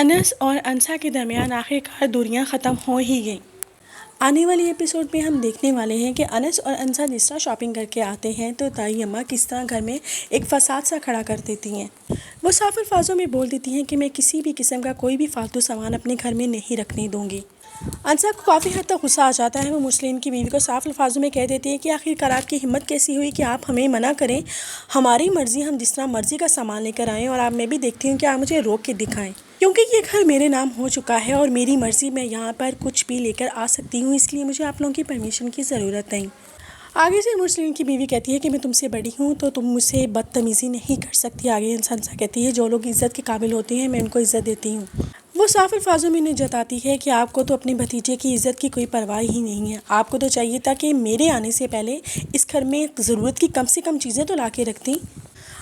अनस और अंसा के दरमियान आखिरकार दूरियां ख़त्म हो ही गईं। आने वाली एपिसोड में हम देखने वाले हैं कि अनस और अंसा जिस तरह शॉपिंग करके आते हैं तो ताई अम्मा किस तरह घर में एक फसाद सा खड़ा कर देती हैं। वो साफ अल्फाजों में बोल देती हैं कि मैं किसी भी किस्म का कोई भी फालतू सामान अपने घर में नहीं रखने दूंगी। अंसा को काफ़ी हद तक गुस्सा आ जाता है। वो मुस्लिम की बीवी को साफ अल्फाजों में कह देती है कि आखिरकार आपकी हिम्मत कैसी हुई कि आप हमें मना करें। हमारी मर्ज़ी, हम जिस तरह मर्ज़ी का सामान लेकर आएँ और आप मैं भी देखती हूँ कि आप मुझे रोक के दिखाएं, क्योंकि ये घर मेरे नाम हो चुका है और मेरी मर्ज़ी मैं यहाँ पर कुछ भी लेकर आ सकती हूँ, इसलिए मुझे आप लोगों की परमिशन की ज़रूरत नहीं। आगे से मुस्लिम की बीवी कहती है कि मैं तुमसे बड़ी हूँ तो तुम मुझसे बदतमीज़ी नहीं कर सकती। आगे अंसा कहती है जो लोग इज़्ज़त के काबिल होते हैं मैं उनको इज़्ज़त देती हूँ। वो साफ अल्फाजों में इन्हें जताती है कि आपको तो अपने भतीजे की इज़्ज़त की कोई परवाह ही नहीं है। आपको तो चाहिए था कि मेरे आने से पहले इस घर में ज़रूरत की कम से कम चीज़ें तो ला के रखती।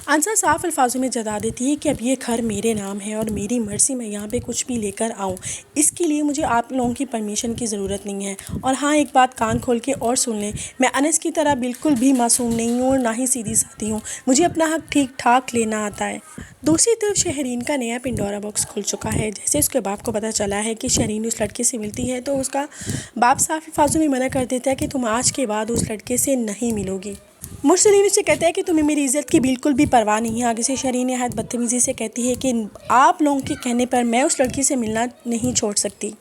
अंसा साफ अल्फाजों में जता देती है कि अब ये घर मेरे नाम है और मेरी मर्ज़ी मैं यहाँ पे कुछ भी लेकर आऊँ, इसके लिए मुझे आप लोगों की परमिशन की ज़रूरत नहीं है। और हाँ, एक बात कान खोल के और सुन लें, मैं अनस की तरह बिल्कुल भी मासूम नहीं हूँ और ना ही सीधी सादी हूँ। मुझे अपना हक ठीक ठाक लेना आता है। दूसरी तरफ शहरीन का नया पिंडोरा बॉक्स खुल चुका है। जैसे उसके बाप को पता चला है कि शहरीन उस लड़के से मिलती है तो उसका बाप साफ अल्फाजों में मना कर देता है कि तुम आज के बाद उस लड़के से नहीं मिलोगी। मुरसलीन उससे कहता है कि तुम्हें मेरी इज़्ज़त की बिल्कुल भी परवाह नहीं है। आगे से शरीन नहायत बदतमीज़ी से कहती है कि आप लोगों के कहने पर मैं उस लड़की से मिलना नहीं छोड़ सकती।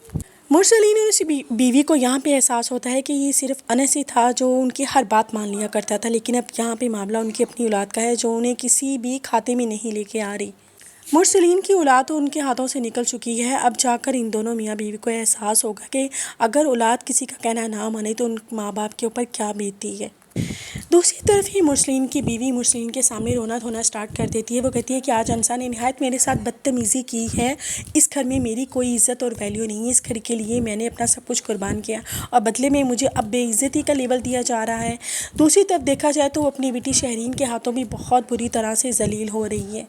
मुरसलीन और उसकी बीवी को यहाँ पे एहसास होता है कि ये सिर्फ अनस ही था जो उनकी हर बात मान लिया करता था, लेकिन अब यहाँ पे मामला उनकी अपनी औलाद का है जो उन्हें किसी भी खाते में नहीं लेके आ रही। मुरसलीन की औलाद तो उनके हाथों से निकल चुकी है। अब जाकर इन दोनों मियाँ बीवी को एहसास होगा कि अगर औलाद किसी का कहना ना माने तो उन माँ बाप के ऊपर क्या बीतती है। दूसरी तरफ ही मुरसलीन की बीवी मुरसलीन के सामने रोना धोना स्टार्ट कर देती है। वो कहती है कि आज अंसा ने निहायत मेरे साथ बदतमीज़ी की है। इस घर में मेरी कोई इज़्ज़त और वैल्यू नहीं है। इस घर के लिए मैंने अपना सब कुछ कुर्बान किया और बदले में मुझे अब बेइज्जती का लेबल दिया जा रहा है। दूसरी तरफ देखा जाए तो वो अपनी बेटी शहरीन के हाथों भी बहुत बुरी तरह से जलील हो रही है।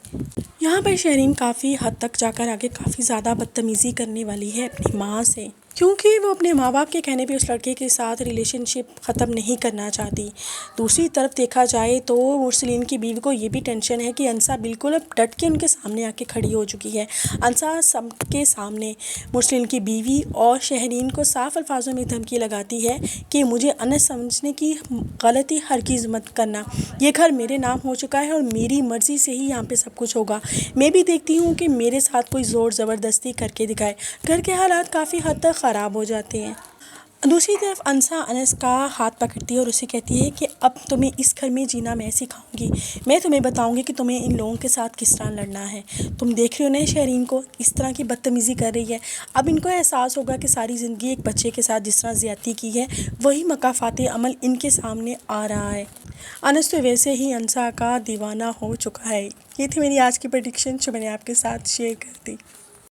यहाँ पर शहरीन काफ़ी हद तक जाकर आगे काफ़ी ज़्यादा बदतमीज़ी करने वाली है अपनी माँ से, क्योंकि वो अपने माँ बाप के कहने पे उस लड़के के साथ रिलेशनशिप ख़त्म नहीं करना चाहती। दूसरी तरफ देखा जाए तो मुरसलीन की बीवी को ये भी टेंशन है कि अंसा बिल्कुल अब डट के उनके सामने आके खड़ी हो चुकी है। अंसा सबके सामने मुरसलीन की बीवी और शहरीन को साफ अल्फाजों में धमकी लगाती है कि मुझे अनस समझने की गलती हरगिज़ मत करना। ये घर मेरे नाम हो चुका है और मेरी मर्ज़ी से ही यहाँ पे सब कुछ होगा। मैं भी देखती हूँ कि मेरे साथ कोई ज़ोर ज़बरदस्ती करके दिखाए। घर के हालात काफ़ी हद तक ख़राब हो जाते हैं। दूसरी तरफ अंसा अनस का हाथ पकड़ती है और उसे कहती है कि अब तुम्हें इस घर में जीना मैं सिखाऊंगी। मैं तुम्हें बताऊंगी कि तुम्हें इन लोगों के साथ किस तरह लड़ना है। तुम देख रहे हो ना शहरीन को इस तरह की बदतमीज़ी कर रही है। अब इनको एहसास होगा कि सारी ज़िंदगी एक बच्चे के साथ जिस तरह ज़्यादती की है वही मकाफ़ात अमल इनके सामने आ रहा है। अनस तो वैसे ही अंसा का दीवाना हो चुका है। ये थी मेरी आज की प्रेडिक्शन जो मैंने आपके साथ शेयर कर दी।